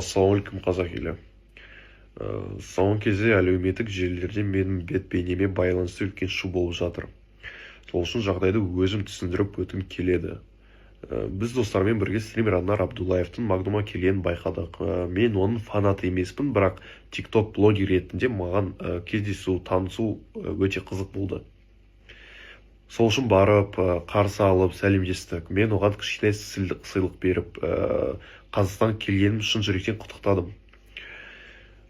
Ассалаумалейкум, қазақ елі. Соңғы кезде әлеуметтік желілерде менің бет-бейнеме байланысты үлкен шу болып жатыр. Сол үшін жағдайды өзім түсіндіріп өтім келеді. Біз достармен бірге стример Анар Абдуллаевтың Магдум'a келгенін байқадық. Мен оның фанаты емеспін, бірақ TikTok блогер ретінде маған кездесу, танысу өте қызық болды. Сол үшін барып, қарсы алып, сәлемдестік. Мен оған кішкене сыйлық беріп, Қазақстан келгенім шын жүректен құттықтадым.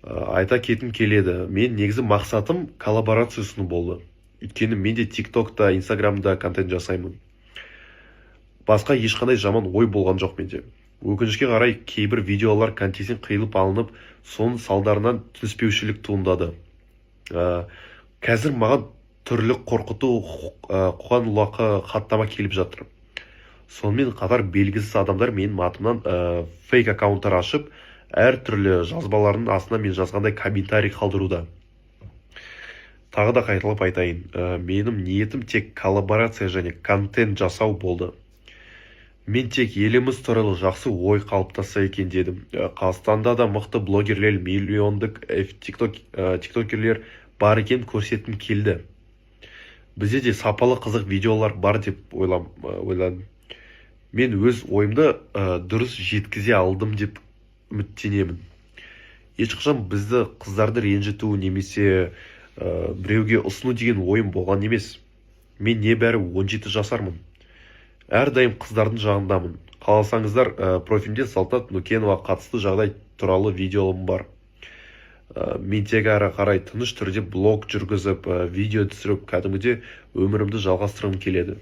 Айта кеткім келеді. Мен негізі мақсатым коллаборация ұсыну болды. Өйткені мен де TikTokта, Instagramда контент жасаймын. Басқа ешқандай жаман ой болған жоқ менде. Өкінішке қарай кейбір видеолар контенттен қиылып алынып, соның салдарынан түсінбеушілік туындады. Қазір маған түрлі қорқыту, қоқан-лоққы хаттама келіп жатыр. Сонымен қатар белгісіз адамдар менің атымнан фейк аккаунттар ашып, әр түрлі жазбалардың астына мен жазғандай комментарий қалдыруда. Тағы да қайталап айтайын, менің ниетім тек коллаборация және контент жасау болды. Мен тек еліміз туралы жақсы ой қалыптасса екен дедім. Қазақстанда да мықты блогерлер, миллиондық тиктокерлер бар екен көрсеткім келді. Бізде де сапалы қызық видеолар бар деп ойладым. Мен өз ойымды дұрыс жеткізе алдым деп үміттенемін. Ешқашан бізді қыздарды ренжіту немесе біреуге ұсыну деген ойым болған емес. Мен небәрі 17 жасармын. Әрдайым қыздардың жағындамын. Қаласаңыздар, профилімде Салтанат Нүкенова қатысты жағдай туралы видеолым бар. Мен тек әрі қарай тыныш түрде блог жүргізіп, видео түсіріп, кәдімгідей өмірімді жалғастырғым келеді.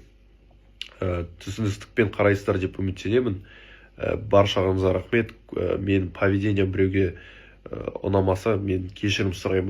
Түсіністікпен қарайсыздар деп үміттенемін. Баршаңызға рахмет. Мен поведением біреуге ұнамаса, мен кешірім сұраймын.